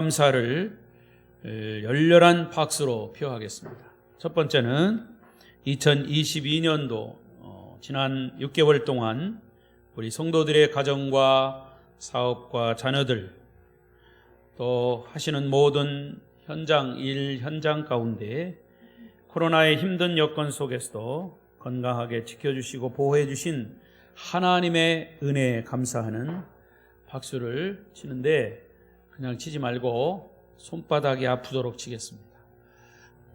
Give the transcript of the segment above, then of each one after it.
감사를 열렬한 박수로 표하겠습니다. 첫 번째는 2022년도 지난 6개월 동안 우리 성도들의 가정과 사업과 자녀들 또 하시는 모든 일 현장 가운데 코로나의 힘든 여건 속에서도 건강하게 지켜주시고 보호해 주신 하나님의 은혜에 감사하는 박수를 치는데 그냥 치지 말고 손바닥이 아프도록 치겠습니다.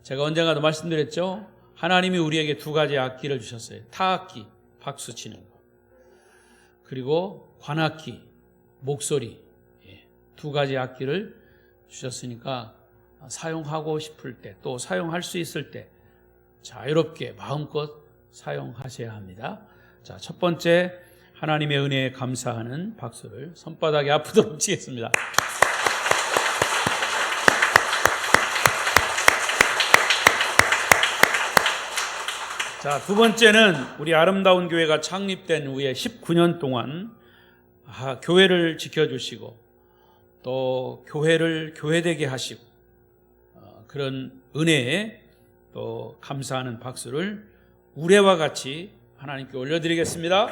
제가 언젠가도 말씀드렸죠. 하나님이 우리에게 두 가지 악기를 주셨어요. 타악기, 박수 치는 거, 그리고 관악기, 목소리, 두 가지 악기를 주셨으니까 사용하고 싶을 때, 또 사용할 수 있을 때 자유롭게 마음껏 사용하셔야 합니다. 자, 첫 번째, 하나님의 은혜에 감사하는 박수를 손바닥이 아프도록 치겠습니다. 자, 두 번째는 우리 아름다운 교회가 창립된 후에 19년 동안 교회를 지켜주시고 또 교회를 교회되게 하시고 그런 은혜에 또 감사하는 박수를 우레와 같이 하나님께 올려드리겠습니다.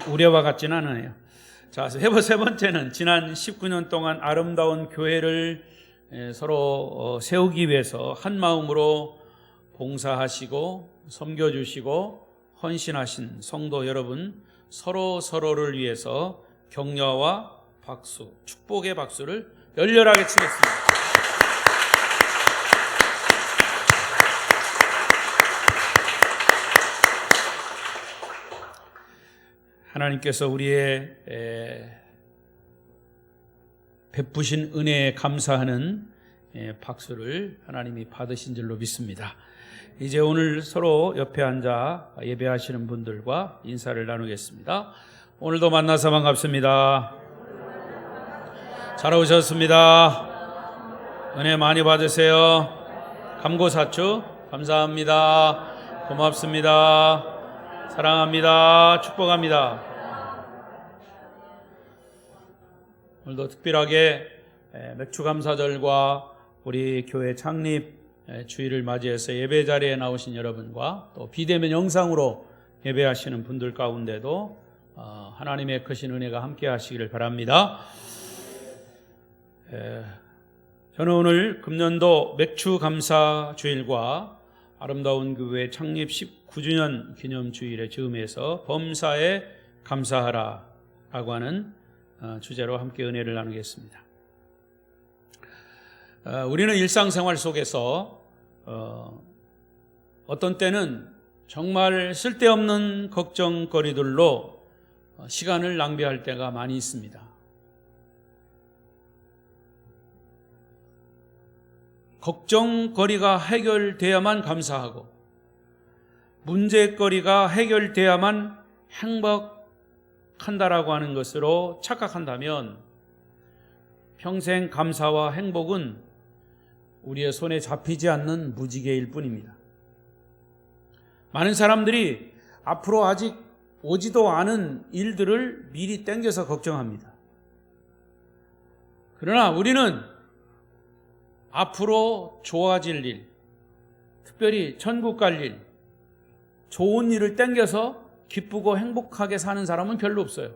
우레와 같지는 않아요. 자, 세 번째는 지난 19년 동안 아름다운 교회를 서로 세우기 위해서 한 마음으로 봉사하시고 섬겨주시고 헌신하신 성도 여러분 서로를 위해서 격려와 박수, 축복의 박수를 열렬하게 치겠습니다. 하나님께서 우리의 베푸신 은혜에 감사하는 박수를 하나님이 받으신 줄로 믿습니다. 이제 오늘 서로 옆에 앉아 예배하시는 분들과 인사를 나누겠습니다. 오늘도 만나서 반갑습니다. 잘 오셨습니다. 은혜 많이 받으세요. 감고사추 감사합니다. 고맙습니다. 사랑합니다. 축복합니다. 오늘도 특별하게 맥주감사절과 우리 교회 창립 주일을 맞이해서 예배 자리에 나오신 여러분과 또 비대면 영상으로 예배하시는 분들 가운데도 하나님의 크신 은혜가 함께 하시기를 바랍니다. 저는 오늘 금년도 맥주감사 주일과 아름다운 교회 창립 19주년 기념주일의 즈음에서 범사에 감사하라 라고 하는 주제로 함께 은혜를 나누겠습니다. 우리는 일상생활 속에서 어떤 때는 정말 쓸데없는 걱정거리들로 시간을 낭비할 때가 많이 있습니다. 걱정거리가 해결돼야만 감사하고 문제거리가 해결돼야만 행복한다라고 하는 것으로 착각한다면 평생 감사와 행복은 우리의 손에 잡히지 않는 무지개일 뿐입니다. 많은 사람들이 앞으로 아직 오지도 않은 일들을 미리 땡겨서 걱정합니다. 그러나 우리는 앞으로 좋아질 일, 특별히 천국 갈 일, 좋은 일을 땡겨서 기쁘고 행복하게 사는 사람은 별로 없어요.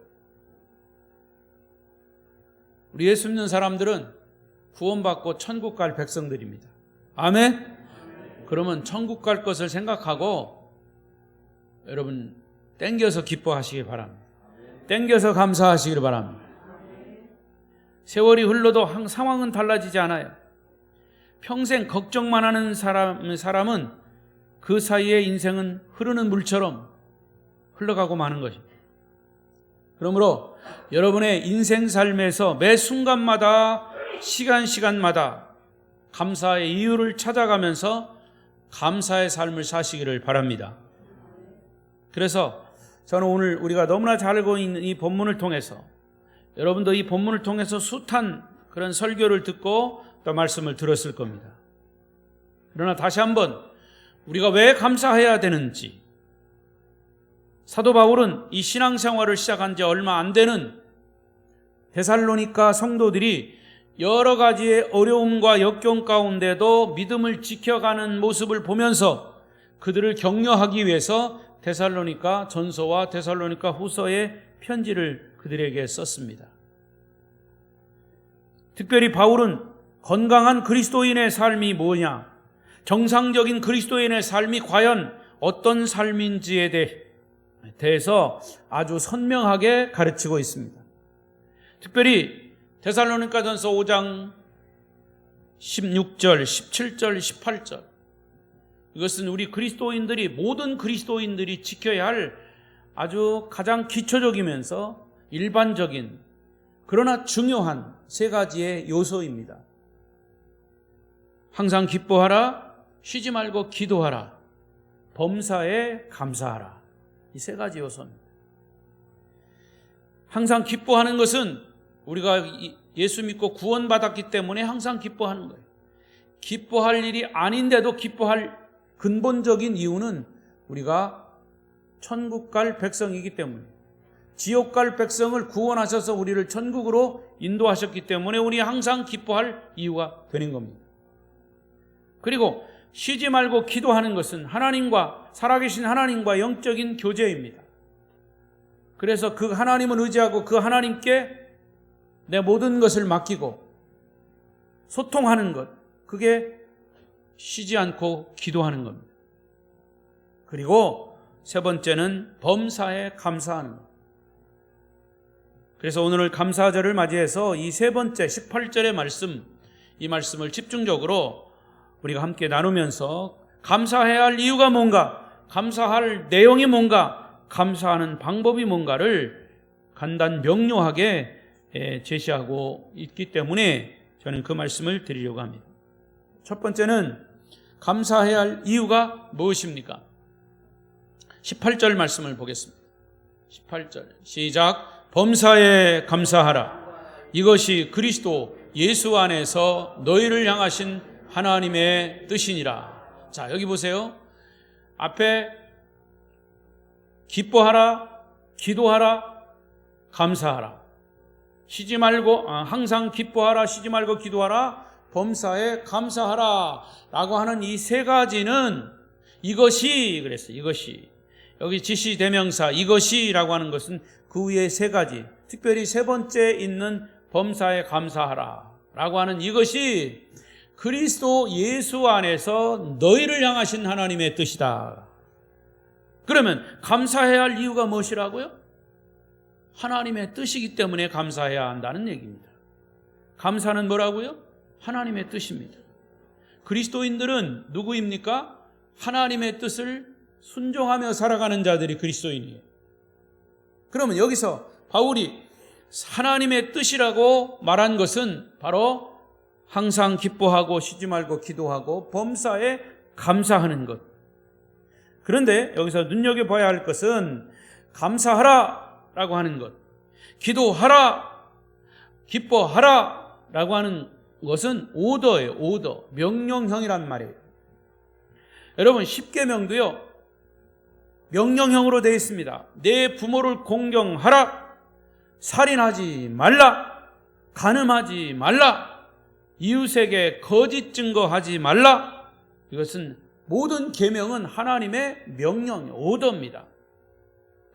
우리 예수 믿는 사람들은 구원받고 천국 갈 백성들입니다. 아멘? 그러면 천국 갈 것을 생각하고 여러분 땡겨서 기뻐하시기 바랍니다. 땡겨서 감사하시기를 바랍니다. 세월이 흘러도 상황은 달라지지 않아요. 평생 걱정만 하는 사람은 그 사이에 인생은 흐르는 물처럼 흘러가고 마는 것입니다. 그러므로 여러분의 인생 삶에서 매 순간마다 시간마다 감사의 이유를 찾아가면서 감사의 삶을 사시기를 바랍니다. 그래서 저는 오늘 우리가 너무나 잘 알고 있는 이 본문을 통해서 여러분도 이 본문을 통해서 숱한 그런 설교를 듣고 또 말씀을 들었을 겁니다. 그러나 다시 한번 우리가 왜 감사해야 되는지, 사도 바울은 이 신앙생활을 시작한 지 얼마 안 되는 데살로니가 성도들이 여러 가지의 어려움과 역경 가운데도 믿음을 지켜가는 모습을 보면서 그들을 격려하기 위해서 데살로니가 전서와 데살로니가 후서의 편지를 그들에게 썼습니다. 특별히 바울은 건강한 그리스도인의 삶이 뭐냐, 정상적인 그리스도인의 삶이 과연 어떤 삶인지에 대해서 아주 선명하게 가르치고 있습니다. 특별히 데살로니가전서 5장 16절, 17절, 18절, 이것은 우리 그리스도인들이, 모든 그리스도인들이 지켜야 할 아주 가장 기초적이면서 일반적인 그러나 중요한 세 가지의 요소입니다. 항상 기뻐하라, 쉬지 말고 기도하라, 범사에 감사하라. 이 세 가지 요소입니다. 항상 기뻐하는 것은 우리가 예수 믿고 구원받았기 때문에 항상 기뻐하는 거예요. 기뻐할 일이 아닌데도 기뻐할 근본적인 이유는 우리가 천국 갈 백성이기 때문에, 지옥 갈 백성을 구원하셔서 우리를 천국으로 인도하셨기 때문에 우리 항상 기뻐할 이유가 되는 겁니다. 그리고 쉬지 말고 기도하는 것은 하나님과, 살아계신 하나님과 영적인 교제입니다. 그래서 그 하나님을 의지하고 그 하나님께 내 모든 것을 맡기고 소통하는 것, 그게 쉬지 않고 기도하는 겁니다. 그리고 세 번째는 범사에 감사하는 것. 그래서 오늘 감사절을 맞이해서 이 세 번째 18절의 말씀, 이 말씀을 집중적으로 우리가 함께 나누면서 감사해야 할 이유가 뭔가, 감사할 내용이 뭔가, 감사하는 방법이 뭔가를 간단 명료하게 제시하고 있기 때문에 저는 그 말씀을 드리려고 합니다. 첫 번째는 감사해야 할 이유가 무엇입니까? 18절 말씀을 보겠습니다. 18절 시작. 범사에 감사하라. 이것이 그리스도 예수 안에서 너희를 향하신 하나님의 뜻이니라. 자, 여기 보세요. 앞에 기뻐하라, 기도하라, 감사하라. 쉬지 말고, 항상 기뻐하라, 쉬지 말고 기도하라, 범사에 감사하라 라고 하는 이 세 가지는, 이것이 그랬어요. 이것이. 여기 지시 대명사 이것이라고 하는 것은 그 위에 세 가지, 특별히 세 번째 있는 범사에 감사하라 라고 하는 이것이 그리스도 예수 안에서 너희를 향하신 하나님의 뜻이다. 그러면 감사해야 할 이유가 무엇이라고요? 하나님의 뜻이기 때문에 감사해야 한다는 얘기입니다. 감사는 뭐라고요? 하나님의 뜻입니다. 그리스도인들은 누구입니까? 하나님의 뜻을 순종하며 살아가는 자들이 그리스도인이에요. 그러면 여기서 바울이 하나님의 뜻이라고 말한 것은 바로 항상 기뻐하고 쉬지 말고 기도하고 범사에 감사하는 것. 그런데 여기서 눈여겨봐야 할 것은 감사하라 라고 하는 것, 기도하라, 기뻐하라 라고 하는 것은 오더예요. 오더, 명령형이란 말이에요. 여러분, 십계명도요 명령형으로 되어 있습니다. 내 부모를 공경하라, 살인하지 말라, 간음하지 말라, 이웃에게 거짓 증거하지 말라. 이것은 모든 계명은 하나님의 명령, 오더입니다.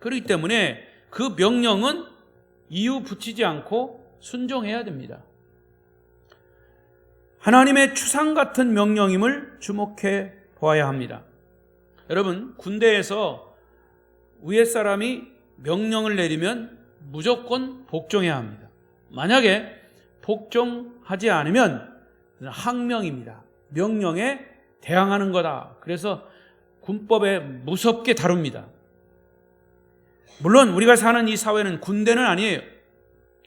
그렇기 때문에 그 명령은 이유 붙이지 않고 순종해야 됩니다. 하나님의 추상 같은 명령임을 주목해 보아야 합니다. 여러분, 군대에서 위에 사람이 명령을 내리면 무조건 복종해야 합니다. 만약에 복종하지 않으면 항명입니다. 명령에 대항하는 거다. 그래서 군법에 무섭게 다룹니다. 물론 우리가 사는 이 사회는 군대는 아니에요.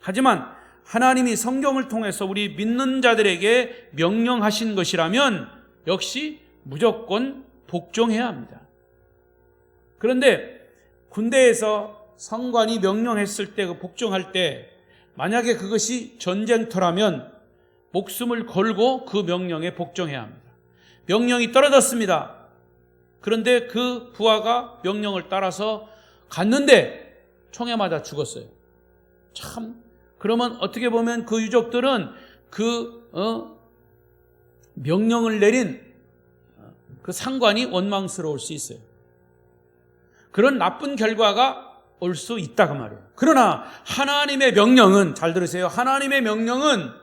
하지만 하나님이 성경을 통해서 우리 믿는 자들에게 명령하신 것이라면 역시 무조건 복종해야 합니다. 그런데 군대에서 성관이 명령했을 때, 복종할 때 만약에 그것이 전쟁터라면 목숨을 걸고 그 명령에 복종해야 합니다. 명령이 떨어졌습니다. 그런데 그 부하가 명령을 따라서 갔는데 총에 맞아 죽었어요. 참, 그러면 어떻게 보면 그 유족들은 명령을 내린 그 상관이 원망스러울 수 있어요. 그런 나쁜 결과가 올 수 있다고 말이에요. 그러나 하나님의 명령은, 잘 들으세요. 하나님의 명령은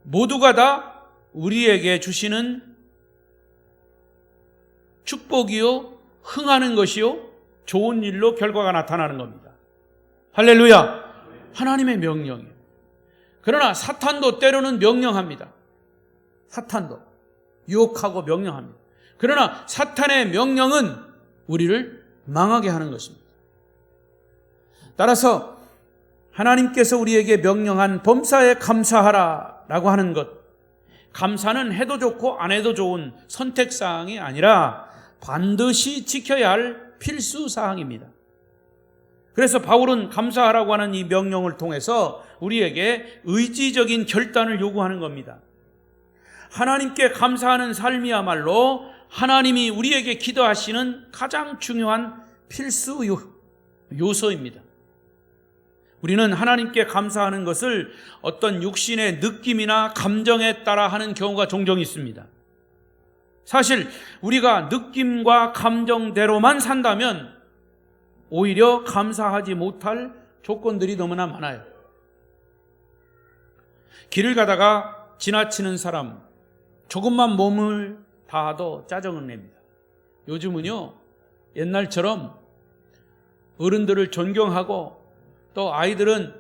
모두가 다 우리에게 주시는 축복이요, 흥하는 것이요, 좋은 일로 결과가 나타나는 겁니다. 할렐루야. 하나님의 명령이에요. 그러나 사탄도 때로는 명령합니다. 사탄도 유혹하고 명령합니다. 그러나 사탄의 명령은 우리를 망하게 하는 것입니다. 따라서 하나님께서 우리에게 명령한 범사에 감사하라라고 하는 것, 감사는 해도 좋고 안 해도 좋은 선택사항이 아니라 반드시 지켜야 할 필수사항입니다. 그래서 바울은 감사하라고 하는 이 명령을 통해서 우리에게 의지적인 결단을 요구하는 겁니다. 하나님께 감사하는 삶이야말로 하나님이 우리에게 기도하시는 가장 중요한 필수 요소입니다. 우리는 하나님께 감사하는 것을 어떤 육신의 느낌이나 감정에 따라 하는 경우가 종종 있습니다. 사실 우리가 느낌과 감정대로만 산다면 오히려 감사하지 못할 조건들이 너무나 많아요. 길을 가다가 지나치는 사람, 조금만 몸을 닿아도 짜증을 냅니다. 요즘은요, 옛날처럼 어른들을 존경하고 또 아이들은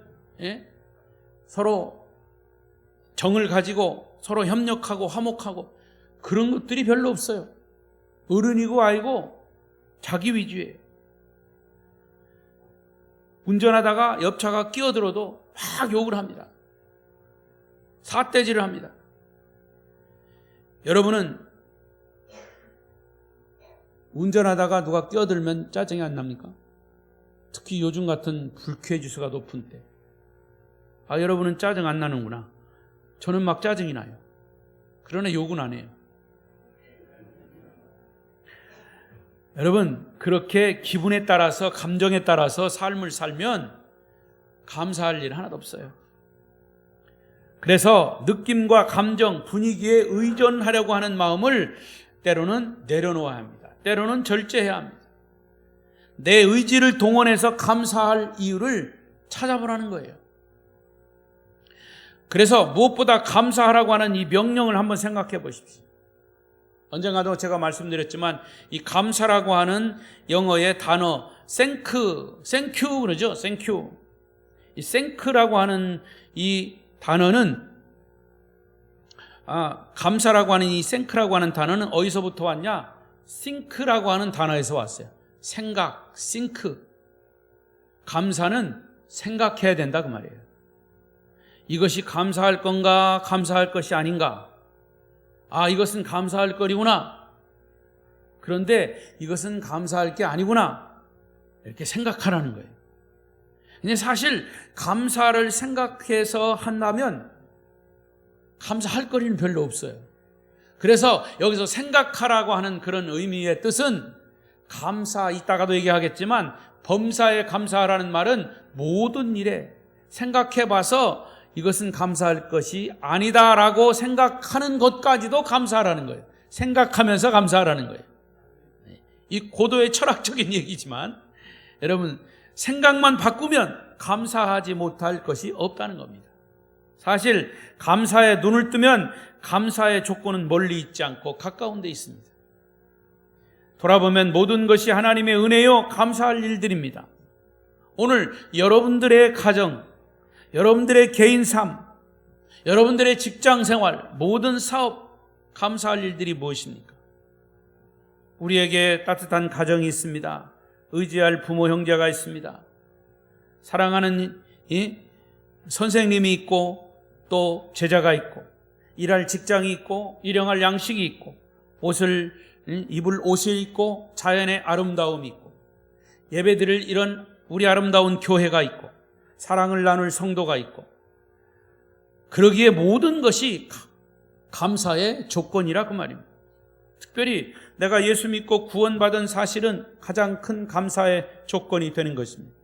서로 정을 가지고 서로 협력하고 화목하고 그런 것들이 별로 없어요. 어른이고 아이고 자기 위주예요. 운전하다가 옆차가 끼어들어도 막 욕을 합니다. 삿대질을 합니다. 여러분은 운전하다가 누가 끼어들면 짜증이 안 납니까? 특히 요즘 같은 불쾌 지수가 높은 때. 여러분은 짜증 안 나는구나. 저는 막 짜증이 나요. 그러나 욕은 안 해요. 여러분, 그렇게 기분에 따라서, 감정에 따라서 삶을 살면 감사할 일 하나도 없어요. 그래서 느낌과 감정, 분위기에 의존하려고 하는 마음을 때로는 내려놓아야 합니다. 때로는 절제해야 합니다. 내 의지를 동원해서 감사할 이유를 찾아보라는 거예요. 그래서 무엇보다 감사하라고 하는 이 명령을 한번 생각해 보십시오. 언젠가도 제가 말씀드렸지만 이 감사라고 하는 영어의 단어 thank you 그러죠. thank you. 이 thank라고 하는 이 단어는 감사라고 하는 이 thank라고 하는 단어는 어디서부터 왔냐? think라고 하는 단어에서 왔어요. 생각, think. 감사는 생각해야 된다 그 말이에요. 이것이 감사할 건가, 감사할 것이 아닌가? 이것은 감사할 거리구나. 그런데 이것은 감사할 게 아니구나. 이렇게 생각하라는 거예요. 근데 사실 감사를 생각해서 한다면 감사할 거리는 별로 없어요. 그래서 여기서 생각하라고 하는 그런 의미의 뜻은 감사, 이따가도 얘기하겠지만 범사에 감사하라는 말은 모든 일에 생각해봐서 이것은 감사할 것이 아니다라고 생각하는 것까지도 감사하라는 거예요. 생각하면서 감사하라는 거예요. 이 고도의 철학적인 얘기지만 여러분, 생각만 바꾸면 감사하지 못할 것이 없다는 겁니다. 사실 감사에 눈을 뜨면 감사의 조건은 멀리 있지 않고 가까운 데 있습니다. 돌아보면 모든 것이 하나님의 은혜요 감사할 일들입니다. 오늘 여러분들의 가정, 여러분들의 개인 삶, 여러분들의 직장 생활, 모든 사업 감사할 일들이 무엇입니까? 우리에게 따뜻한 가정이 있습니다. 의지할 부모 형제가 있습니다. 사랑하는 선생님이 있고 또 제자가 있고 일할 직장이 있고 일용할 양식이 있고 옷을 입을 옷이 있고 자연의 아름다움이 있고 예배드릴 이런 우리 아름다운 교회가 있고 사랑을 나눌 성도가 있고 그러기에 모든 것이 감사의 조건이라 그 말입니다. 특별히 내가 예수 믿고 구원받은 사실은 가장 큰 감사의 조건이 되는 것입니다.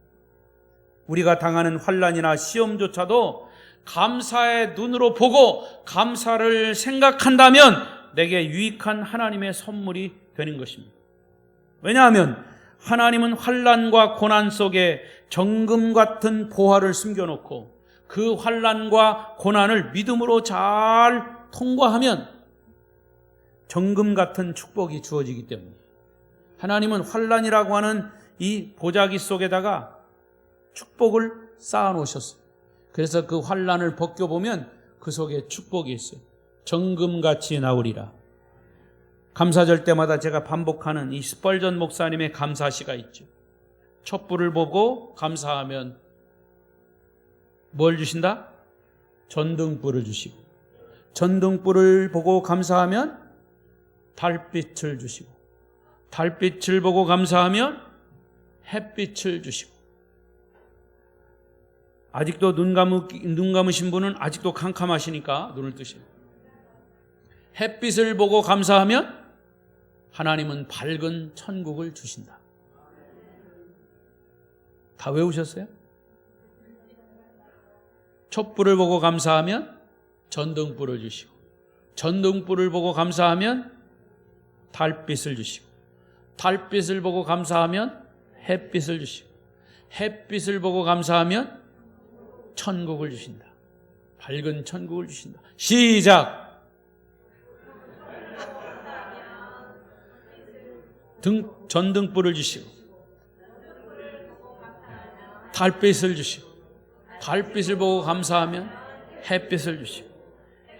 우리가 당하는 환난이나 시험조차도 감사의 눈으로 보고 감사를 생각한다면 내게 유익한 하나님의 선물이 되는 것입니다. 왜냐하면 하나님은 환난과 고난 속에 정금 같은 보화를 숨겨놓고 그 환난과 고난을 믿음으로 잘 통과하면 정금 같은 축복이 주어지기 때문에 하나님은 환난이라고 하는 이 보자기 속에다가 축복을 쌓아 놓으셨어요. 그래서 그 환난을 벗겨보면 그 속에 축복이 있어요. 정금같이 나오리라. 감사절 때마다 제가 반복하는 이 스펄전 목사님의 감사시가 있죠. 촛불을 보고 감사하면 뭘 주신다? 전등불을 주시고, 전등불을 보고 감사하면 달빛을 주시고, 달빛을 보고 감사하면 햇빛을 주시고. 아직도 눈 감으신 분은 아직도 캄캄하시니까 눈을 뜨세요. 햇빛을 보고 감사하면 하나님은 밝은 천국을 주신다. 다 외우셨어요? 촛불을 보고 감사하면 전등불을 주시고, 전등불을 보고 감사하면 달빛을 주시고, 달빛을 보고 감사하면 햇빛을 주시고, 햇빛을 보고 감사하면 천국을 주신다. 밝은 천국을 주신다. 시작! 전등불을 주시고, 달빛을 주시고, 달빛을 보고 감사하면 햇빛을 주시고,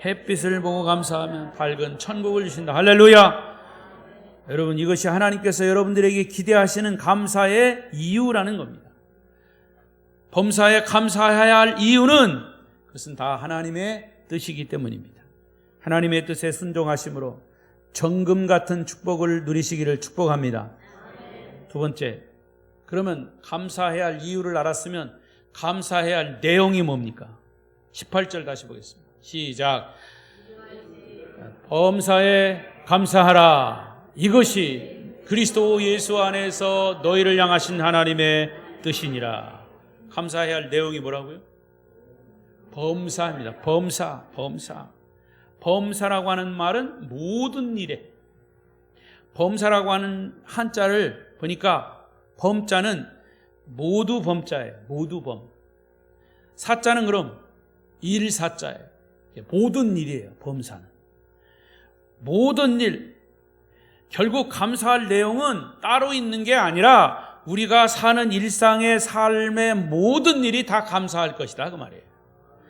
햇빛을 보고 감사하면 밝은 천국을 주신다. 할렐루야! 여러분, 이것이 하나님께서 여러분들에게 기대하시는 감사의 이유라는 겁니다. 범사에 감사해야 할 이유는 그것은 다 하나님의 뜻이기 때문입니다. 하나님의 뜻에 순종하심으로 정금 같은 축복을 누리시기를 축복합니다. 두 번째, 그러면 감사해야 할 이유를 알았으면 감사해야 할 내용이 뭡니까? 18절 다시 보겠습니다. 시작. 범사에 감사하라. 이것이 그리스도 예수 안에서 너희를 향하신 하나님의 뜻이니라. 감사해야 할 내용이 뭐라고요? 범사입니다. 범사, 범사. 범사라고 하는 말은 모든 일에, 범사라고 하는 한자를 보니까 범자는 모두 범자예요. 모두 범. 사자는 그럼 일사자예요. 모든 일이에요. 범사는. 모든 일. 결국 감사할 내용은 따로 있는 게 아니라 우리가 사는 일상의 삶의 모든 일이 다 감사할 것이다 그 말이에요.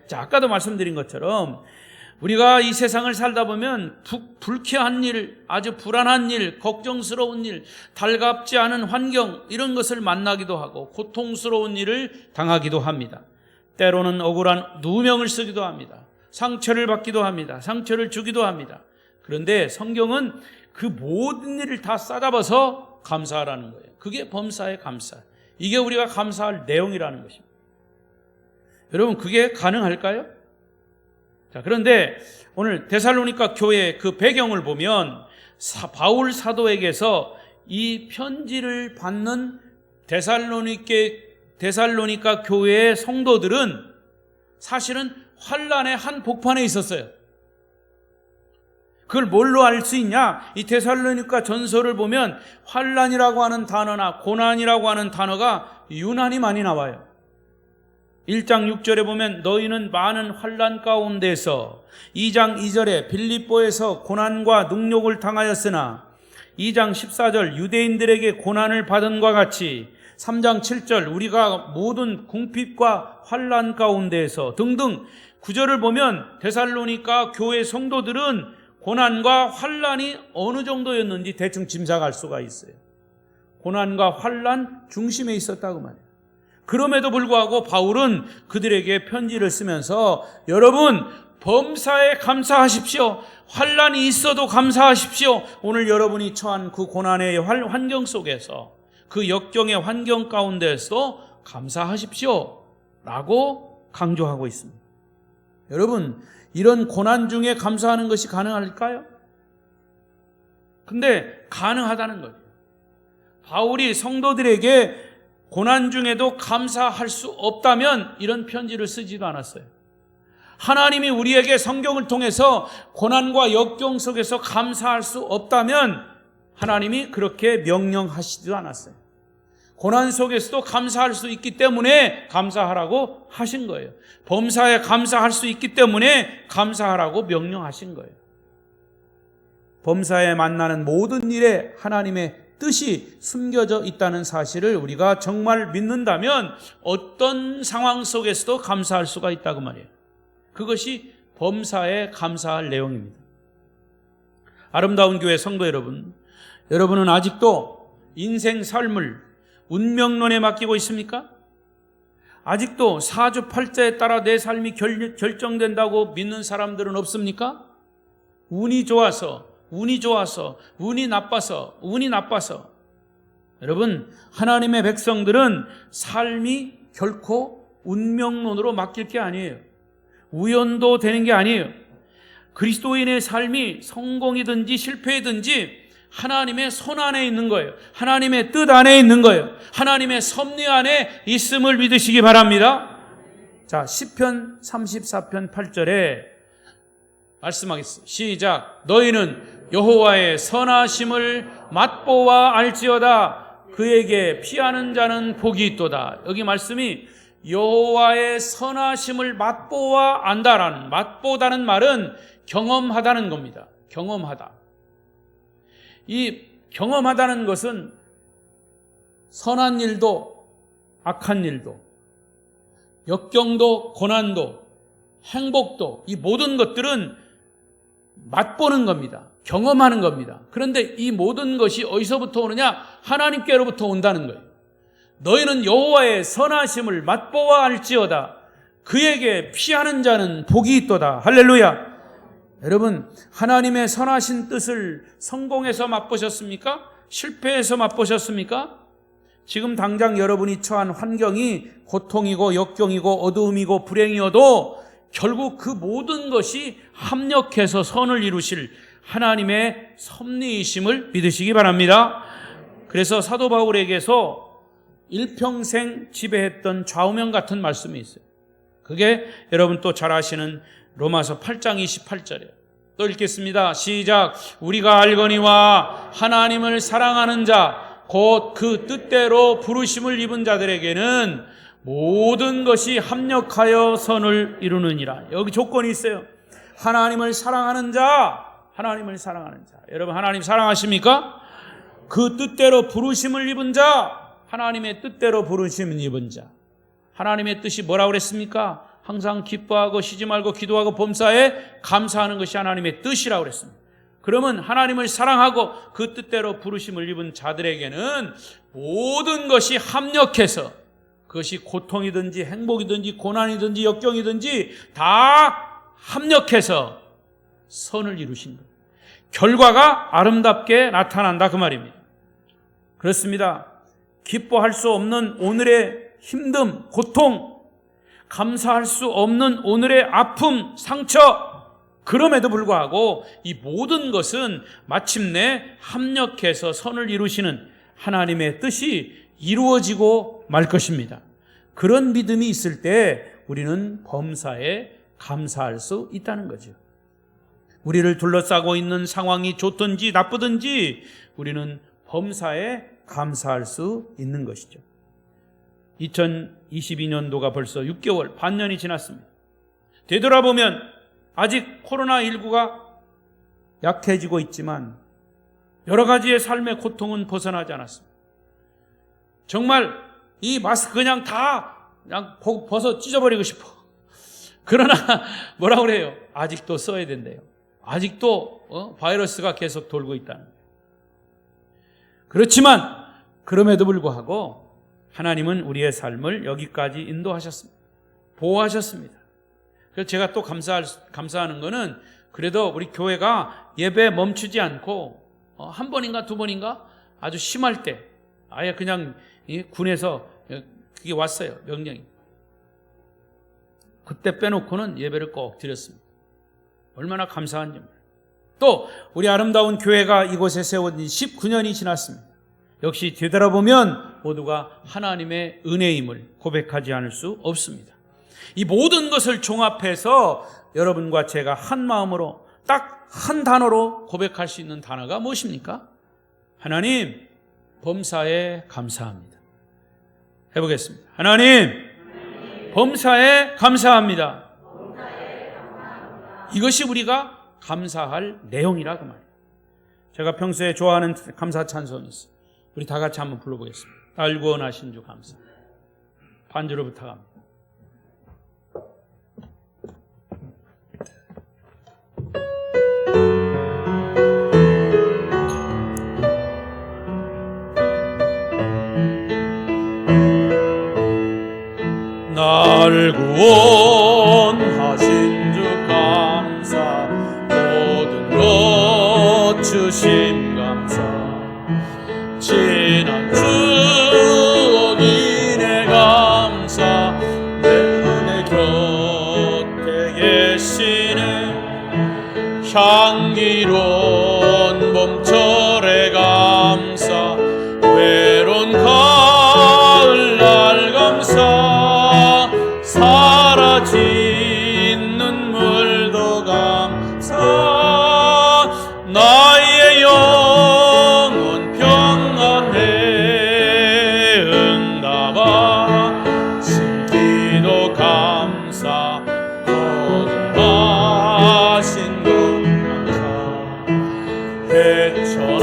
자, 아까도 말씀드린 것처럼 우리가 이 세상을 살다 보면 불쾌한 일, 아주 불안한 일, 걱정스러운 일, 달갑지 않은 환경, 이런 것을 만나기도 하고 고통스러운 일을 당하기도 합니다. 때로는 억울한 누명을 쓰기도 합니다. 상처를 받기도 합니다. 상처를 주기도 합니다. 그런데 성경은 그 모든 일을 다 싸잡아서 감사하라는 거예요. 그게 범사의 감사. 이게 우리가 감사할 내용이라는 것입니다. 여러분, 그게 가능할까요? 자, 그런데 오늘 데살로니가 교회 그 배경을 보면 바울 사도에게서 이 편지를 받는 데살로니가 교회의 성도들은 사실은 환난의 한 복판에 있었어요. 그걸 뭘로 알 수 있냐? 이 데살로니가 전서를 보면 환난이라고 하는 단어나 고난이라고 하는 단어가 유난히 많이 나와요. 1장 6절에 보면 너희는 많은 환난 가운데서, 2장 2절에 빌립보에서 고난과 능욕을 당하였으나, 2장 14절 유대인들에게 고난을 받은 것 같이, 3장 7절 우리가 모든 궁핍과 환난 가운데서 등등 9절을 보면 데살로니가 교회 성도들은 고난과 환난이 어느 정도였는지 대충 짐작할 수가 있어요. 고난과 환난 중심에 있었다고 말해요. 그럼에도 불구하고 바울은 그들에게 편지를 쓰면서 여러분 범사에 감사하십시오. 환난이 있어도 감사하십시오. 오늘 여러분이 처한 그 고난의 환경 속에서, 그 역경의 환경 가운데서 감사하십시오 라고 강조하고 있습니다. 여러분, 이런 고난 중에 감사하는 것이 가능할까요? 근데 가능하다는 거죠. 바울이 성도들에게 고난 중에도 감사할 수 없다면 이런 편지를 쓰지도 않았어요. 하나님이 우리에게 성경을 통해서 고난과 역경 속에서 감사할 수 없다면 하나님이 그렇게 명령하시지도 않았어요. 고난 속에서도 감사할 수 있기 때문에 감사하라고 하신 거예요. 범사에 감사할 수 있기 때문에 감사하라고 명령하신 거예요. 범사에 만나는 모든 일에 하나님의 뜻이 숨겨져 있다는 사실을 우리가 정말 믿는다면 어떤 상황 속에서도 감사할 수가 있다고 말이에요. 그것이 범사에 감사할 내용입니다. 아름다운 교회 성도 여러분, 여러분은 아직도 인생 삶을 운명론에 맡기고 있습니까? 아직도 사주팔자에 따라 내 삶이 결정된다고 믿는 사람들은 없습니까? 운이 좋아서, 운이 나빠서. 여러분, 하나님의 백성들은 삶이 결코 운명론으로 맡길 게 아니에요. 우연도 되는 게 아니에요. 그리스도인의 삶이 성공이든지 실패이든지 하나님의 손 안에 있는 거예요. 하나님의 뜻 안에 있는 거예요. 하나님의 섭리 안에 있음을 믿으시기 바랍니다. 자, 시편 34편 8절에 말씀하겠습니다. 시작. 너희는 여호와의 선하심을 맛보아 알지어다. 그에게 피하는 자는 복이 있도다. 여기 말씀이 여호와의 선하심을 맛보아 안다라는, 맛보다는 말은 경험하다는 겁니다. 경험하다. 이 경험하다는 것은 선한 일도 악한 일도 역경도 고난도 행복도 이 모든 것들은 맛보는 겁니다. 경험하는 겁니다. 그런데 이 모든 것이 어디서부터 오느냐? 하나님께로부터 온다는 거예요. 너희는 여호와의 선하심을 맛보아 알지어다. 그에게 피하는 자는 복이 있도다. 할렐루야. 여러분, 하나님의 선하신 뜻을 성공해서 맛보셨습니까? 실패해서 맛보셨습니까? 지금 당장 여러분이 처한 환경이 고통이고 역경이고 어두움이고 불행이어도 결국 그 모든 것이 합력해서 선을 이루실 하나님의 섭리이심을 믿으시기 바랍니다. 그래서 사도 바울에게서 일평생 지배했던 좌우명 같은 말씀이 있어요. 그게 여러분 또 잘 아시는 로마서 8장 28절이에요. 또 읽겠습니다. 시작. 우리가 알거니와 하나님을 사랑하는 자 곧 그 뜻대로 부르심을 입은 자들에게는 모든 것이 합력하여 선을 이루느니라. 여기 조건이 있어요. 하나님을 사랑하는 자, 하나님을 사랑하는 자. 여러분, 하나님 사랑하십니까? 그 뜻대로 부르심을 입은 자, 하나님의 뜻대로 부르심을 입은 자. 하나님의 뜻이 뭐라고 그랬습니까? 항상 기뻐하고 쉬지 말고 기도하고 범사에 감사하는 것이 하나님의 뜻이라고 그랬습니다. 그러면 하나님을 사랑하고 그 뜻대로 부르심을 입은 자들에게는 모든 것이 합력해서, 그것이 고통이든지 행복이든지 고난이든지 역경이든지 다 합력해서 선을 이루신 것, 결과가 아름답게 나타난다 그 말입니다. 그렇습니다. 기뻐할 수 없는 오늘의 힘듦, 고통, 감사할 수 없는 오늘의 아픔, 상처, 그럼에도 불구하고 이 모든 것은 마침내 합력해서 선을 이루시는 하나님의 뜻이 이루어지고 말 것입니다. 그런 믿음이 있을 때 우리는 범사에 감사할 수 있다는 거죠. 우리를 둘러싸고 있는 상황이 좋든지 나쁘든지 우리는 범사에 감사할 수 있는 것이죠. 2022년도가 벌써 6개월, 반년이 지났습니다. 되돌아보면 아직 코로나19가 약해지고 있지만 여러 가지의 삶의 고통은 벗어나지 않았습니다. 정말 이 마스크 그냥 다 그냥 벗어 찢어버리고 싶어. 그러나 뭐라고 그래요? 아직도 써야 된대요. 아직도 바이러스가 계속 돌고 있다는 거예요. 그렇지만 그럼에도 불구하고 하나님은 우리의 삶을 여기까지 인도하셨습니다. 보호하셨습니다. 그래서 제가 또 감사하는 거는 그래도 우리 교회가 예배 멈추지 않고 한 번인가 두 번인가 아주 심할 때 아예 그냥 군에서 그게 왔어요. 명령이. 그때 빼놓고는 예배를 꼭 드렸습니다. 얼마나 감사한지. 또 우리 아름다운 교회가 이곳에 세운 지 19년이 지났습니다. 역시 되돌아보면 모두가 하나님의 은혜임을 고백하지 않을 수 없습니다. 이 모든 것을 종합해서 여러분과 제가 한 마음으로 딱 한 단어로 고백할 수 있는 단어가 무엇입니까? 하나님, 범사에 감사합니다. 해보겠습니다. 하나님, 범사에 감사합니다. 이것이 우리가 감사할 내용이라고 말이에요. 제가 평소에 좋아하는 감사 찬송이 있어요. 우리 다 같이 한번 불러보겠습니다. 날 구원하신 주 감사. 반주로 부탁합니다. 날 구원하신 주 감사, 모든 것 주심 감사, 지난 추억 인해 감사, 내 은혜 곁에 계시네. 향기로운 봄철에 감사, 외로운 가을날 감사, 사라진 눈물도 감사, 나의 영혼 평안해 응답하신 기도 감사, 거듭하신 분 감사, 헤쳐나온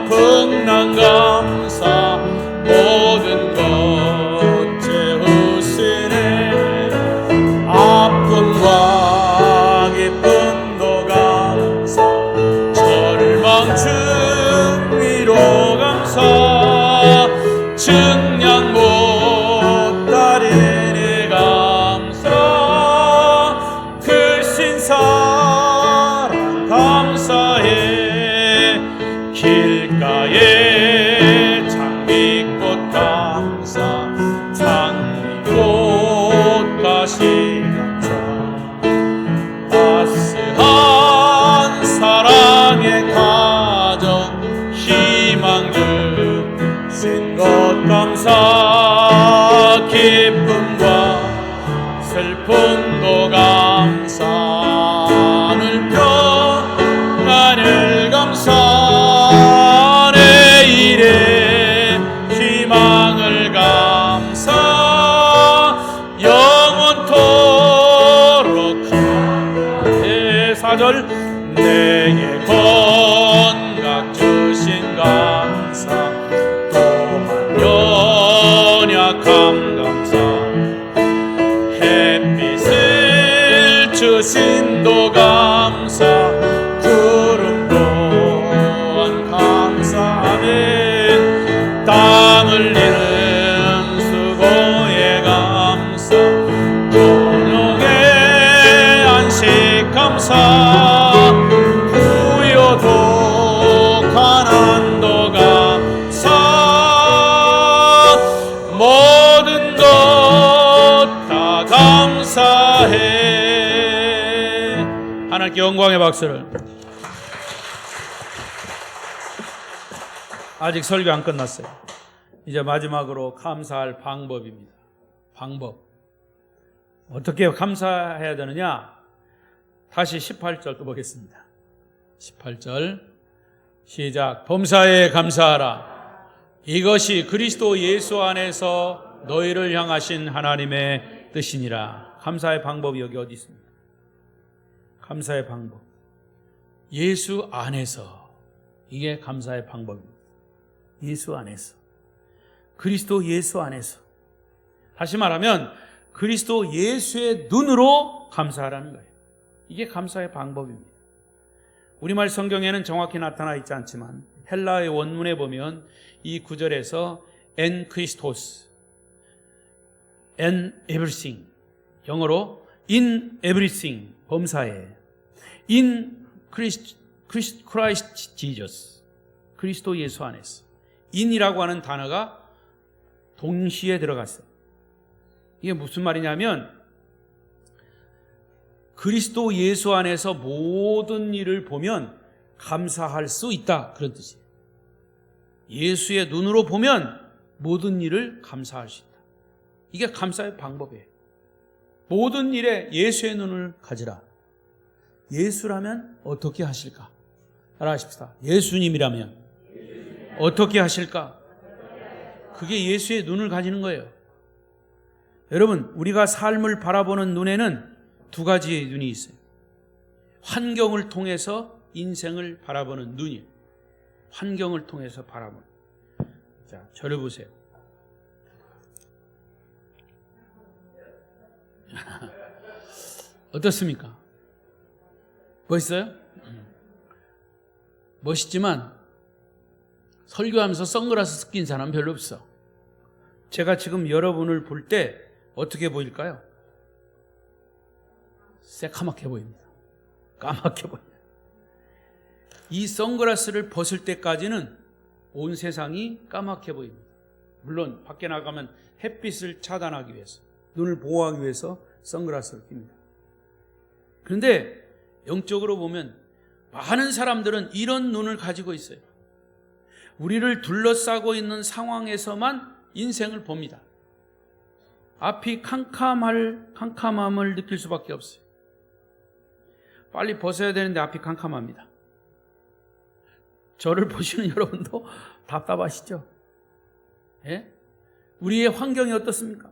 풍랑 감사, 모든 것 아픔과 기쁨도 감사, 절망 중위로 감사, 증량 못다리니 감사, 크신 사랑 감사해, 길가에 장미꽃 감사, 장미꽃 가시 따스한 사랑의 가정, 희망 주신 것 감사, 기쁨과 슬픔도 감사, 하늘 평안을 감사, 내일의 희망을 감사, 영원토록 4절 내게 건강 주신 감사, 또한 연약함 감사, 햇빛을 주신 도 감사, 구름 또한 감사하네, 땀 흘리는 수고에 감사, 공용의 안식 감사, 부여도 가난도 감사, 모든 것 다 감사해. 하나님께 영광의 박수를. 아직 설교 안 끝났어요. 이제 마지막으로 감사할 방법입니다. 방법. 어떻게 감사해야 되느냐? 다시 18절 또 보겠습니다. 18절 시작. 범사에 감사하라. 이것이 그리스도 예수 안에서 너희를 향하신 하나님의 뜻이니라. 감사의 방법이 여기 어디 있습니까? 감사의 방법. 예수 안에서. 이게 감사의 방법입니다. 예수 안에서. 그리스도 예수 안에서. 다시 말하면 그리스도 예수의 눈으로 감사하라는 거예요. 이게 감사의 방법입니다. 우리말 성경에는 정확히 나타나 있지 않지만 헬라의 원문에 보면 이 구절에서 en Christos, en everything, 영어로 in everything, 범사에 in Christ Jesus, 그리스도 예수 안에서 in이라고 하는 단어가 동시에 들어갔어요. 이게 무슨 말이냐면 그리스도 예수 안에서 모든 일을 보면 감사할 수 있다, 그런 뜻이에요. 예수의 눈으로 보면 모든 일을 감사할 수 있다. 이게 감사의 방법이에요. 모든 일에 예수의 눈을 가지라. 예수라면 어떻게 하실까? 따라하십시다. 예수님이라면 어떻게 하실까? 그게 예수의 눈을 가지는 거예요. 여러분, 우리가 삶을 바라보는 눈에는 두 가지의 눈이 있어요. 환경을 통해서 인생을 바라보는 눈이에요. 환경을 통해서 바라보는. 자, 저를 보세요. 어떻습니까? 멋있어요? 멋있지만 설교하면서 선글라스 낀 사람 별로 없어. 제가 지금 여러분을 볼 때 어떻게 보일까요? 새카맣게 보입니다. 까맣게 보입니다. 이 선글라스를 벗을 때까지는 온 세상이 까맣게 보입니다. 물론 밖에 나가면 햇빛을 차단하기 위해서, 눈을 보호하기 위해서 선글라스를 낍니다. 그런데 영적으로 보면 많은 사람들은 이런 눈을 가지고 있어요. 우리를 둘러싸고 있는 상황에서만 인생을 봅니다. 앞이 캄캄함을 느낄 수밖에 없어요. 빨리 벗어야 되는데 앞이 캄캄합니다. 저를 보시는 여러분도 답답하시죠? 예? 우리의 환경이 어떻습니까?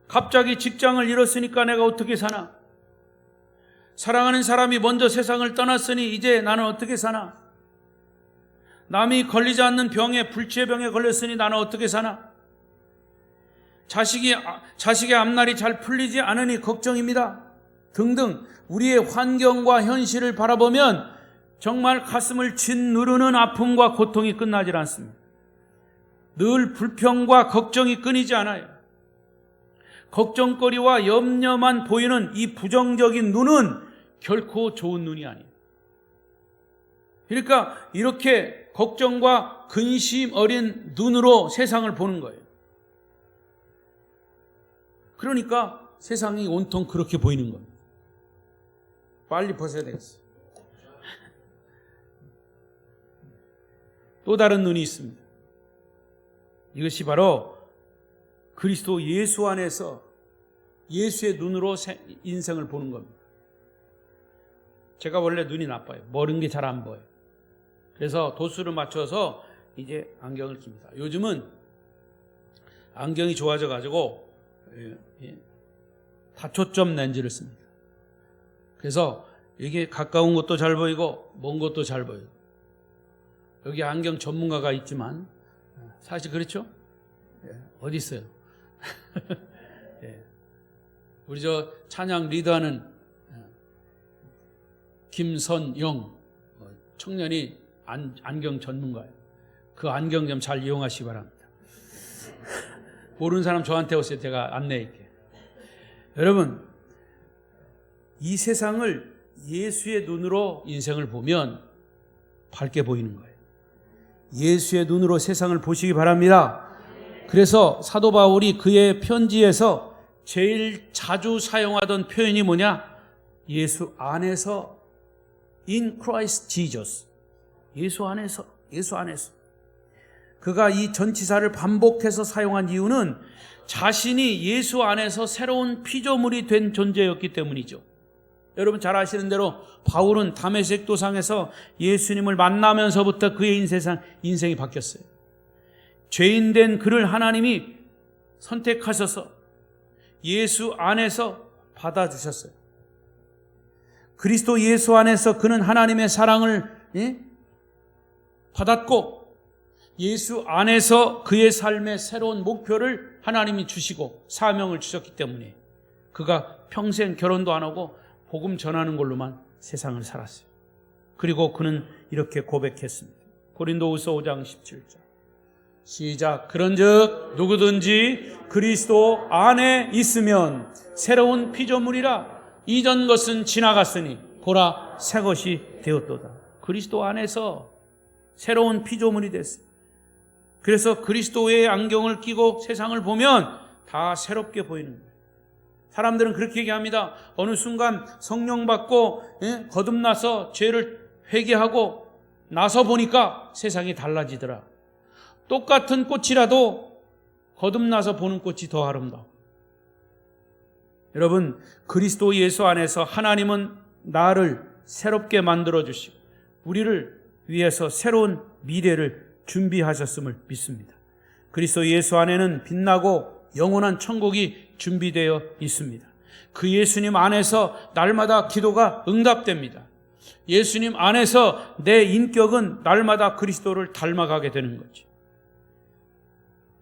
갑자기 직장을 잃었으니까 내가 어떻게 사나? 사랑하는 사람이 먼저 세상을 떠났으니 이제 나는 어떻게 사나? 남이 걸리지 않는 병에, 불치병에 걸렸으니 나는 어떻게 사나? 자식의 앞날이 잘 풀리지 않으니 걱정입니다. 등등 우리의 환경과 현실을 바라보면 정말 가슴을 짓누르는 아픔과 고통이 끝나질 않습니다. 늘 불평과 걱정이 끊이지 않아요. 걱정거리와 염려만 보이는 이 부정적인 눈은 결코 좋은 눈이 아니에요. 그러니까 이렇게 걱정과 근심 어린 눈으로 세상을 보는 거예요. 그러니까 세상이 온통 그렇게 보이는 겁니다. 빨리 벗어야 되겠어요. 또 다른 눈이 있습니다. 이것이 바로 그리스도 예수 안에서 예수의 눈으로 인생을 보는 겁니다. 제가 원래 눈이 나빠요. 멀은 게 잘 안 보여요. 그래서 도수를 맞춰서 이제 안경을 낍니다. 요즘은 안경이 좋아져 가지고 다초점 렌즈를 씁니다. 그래서 이게 가까운 것도 잘 보이고 먼 것도 잘 보여요. 여기 안경 전문가가 있지만 사실 그렇죠? 어디 있어요? 우리 저 찬양 리더하는 김선영 청년이 안경 전문가예요. 그 안경 좀 잘 이용하시기 바랍니다. 모르는 사람 저한테 오세요. 제가 안내할게요. 여러분, 이 세상을 예수의 눈으로 인생을 보면 밝게 보이는 거예요. 예수의 눈으로 세상을 보시기 바랍니다. 그래서 사도 바울이 그의 편지에서 제일 자주 사용하던 표현이 뭐냐? 예수 안에서, in Christ Jesus. 예수 안에서. 그가 이 전치사를 반복해서 사용한 이유는 자신이 예수 안에서 새로운 피조물이 된 존재였기 때문이죠. 여러분 잘 아시는 대로 바울은 다메섹 도상에서 예수님을 만나면서부터 그의 인생이 바뀌었어요. 죄인된 그를 하나님이 선택하셔서 예수 안에서 받아주셨어요. 그리스도 예수 안에서 그는 하나님의 사랑을 받았고 예수 안에서 그의 삶의 새로운 목표를 하나님이 주시고 사명을 주셨기 때문에 그가 평생 결혼도 안 하고 복음 전하는 걸로만 세상을 살았어요. 그리고 그는 이렇게 고백했습니다. 고린도후서 5장 17절 시작. 그런즉 누구든지 그리스도 안에 있으면 새로운 피조물이라 이전 것은 지나갔으니 보라 새 것이 되었도다. 그리스도 안에서 새로운 피조물이 됐어요. 그래서 그리스도의 안경을 끼고 세상을 보면 다 새롭게 보이는 거예요. 사람들은 그렇게 얘기합니다. 어느 순간 성령 받고 거듭나서 죄를 회개하고 나서 보니까 세상이 달라지더라. 똑같은 꽃이라도 거듭나서 보는 꽃이 더 아름다워. 여러분, 그리스도 예수 안에서 하나님은 나를 새롭게 만들어 주시고 우리를 위해서 새로운 미래를 준비하셨음을 믿습니다. 그리스도 예수 안에는 빛나고 영원한 천국이 준비되어 있습니다. 그 예수님 안에서 날마다 기도가 응답됩니다. 예수님 안에서 내 인격은 날마다 그리스도를 닮아가게 되는 거죠.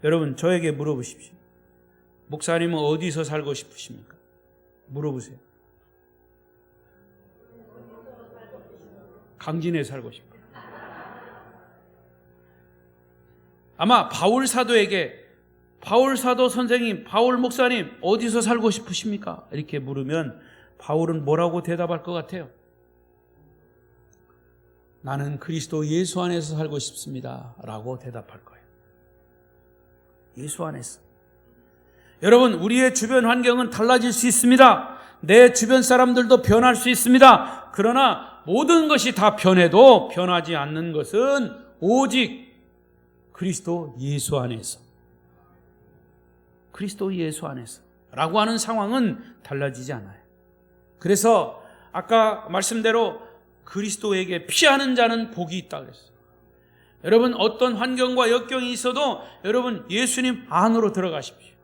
여러분, 저에게 물어보십시오. 목사님은 어디서 살고 싶으십니까? 물어보세요. 강진에 살고 싶어요. 아마 바울 사도에게 바울 사도 선생님, 바울 목사님 어디서 살고 싶으십니까? 이렇게 물으면 바울은 뭐라고 대답할 것 같아요? 나는 그리스도 예수 안에서 살고 싶습니다 라고 대답할 거예요. 예수 안에서. 여러분, 우리의 주변 환경은 달라질 수 있습니다. 내 주변 사람들도 변할 수 있습니다. 그러나 모든 것이 다 변해도 변하지 않는 것은 오직 그리스도 예수 안에서, 그리스도 예수 안에서 라고 하는 상황은 달라지지 않아요. 그래서 아까 말씀대로 그리스도에게 피하는 자는 복이 있다고 그랬어요. 여러분, 어떤 환경과 역경이 있어도 여러분 예수님 안으로 들어가십시오.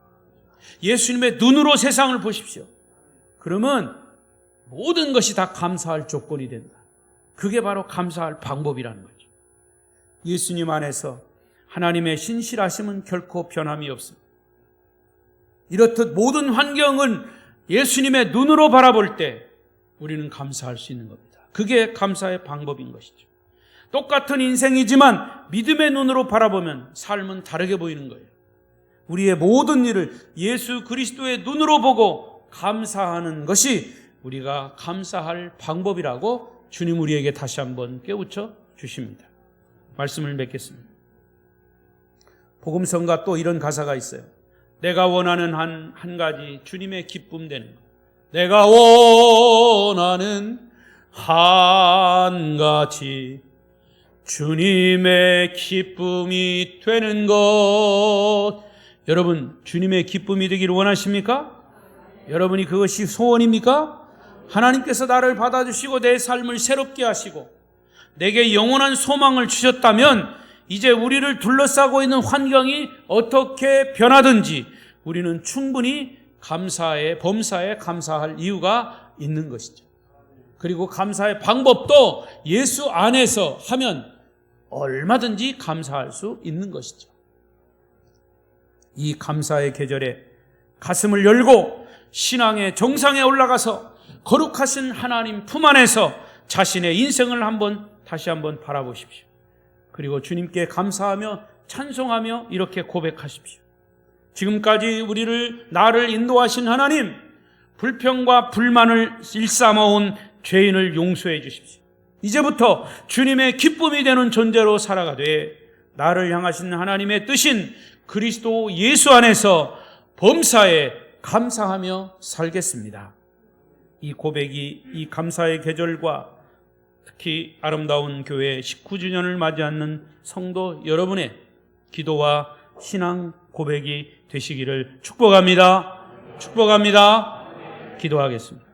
예수님의 눈으로 세상을 보십시오. 그러면 모든 것이 다 감사할 조건이 된다. 그게 바로 감사할 방법이라는 거죠. 예수님 안에서 하나님의 신실하심은 결코 변함이 없습니다. 이렇듯 모든 환경은 예수님의 눈으로 바라볼 때 우리는 감사할 수 있는 겁니다. 그게 감사의 방법인 것이죠. 똑같은 인생이지만 믿음의 눈으로 바라보면 삶은 다르게 보이는 거예요. 우리의 모든 일을 예수 그리스도의 눈으로 보고 감사하는 것이 우리가 감사할 방법이라고 주님 우리에게 다시 한번 깨우쳐 주십니다. 말씀을 맺겠습니다. 복음성가 또 이런 가사가 있어요. 내가 원하는 한 가지 주님의 기쁨 되는 것. 내가 원하는 한 가지 주님의 기쁨이 되는 것. 여러분, 주님의 기쁨이 되기를 원하십니까? 여러분이 그것이 소원입니까? 하나님께서 나를 받아주시고 내 삶을 새롭게 하시고 내게 영원한 소망을 주셨다면 이제 우리를 둘러싸고 있는 환경이 어떻게 변하든지 우리는 충분히 범사에 감사할 이유가 있는 것이죠. 그리고 감사의 방법도 예수 안에서 하면 얼마든지 감사할 수 있는 것이죠. 이 감사의 계절에 가슴을 열고 신앙의 정상에 올라가서 거룩하신 하나님 품 안에서 자신의 인생을 다시 한번 바라보십시오. 그리고 주님께 감사하며 찬송하며 이렇게 고백하십시오. 지금까지 나를 인도하신 하나님, 불평과 불만을 일삼아온 죄인을 용서해 주십시오. 이제부터 주님의 기쁨이 되는 존재로 살아가되 나를 향하신 하나님의 뜻인 그리스도 예수 안에서 범사에 감사하며 살겠습니다. 이 고백이 이 감사의 계절과 특히 아름다운 교회 19주년을 맞이하는 성도 여러분의 기도와 신앙 고백이 되시기를 축복합니다. 축복합니다. 기도하겠습니다.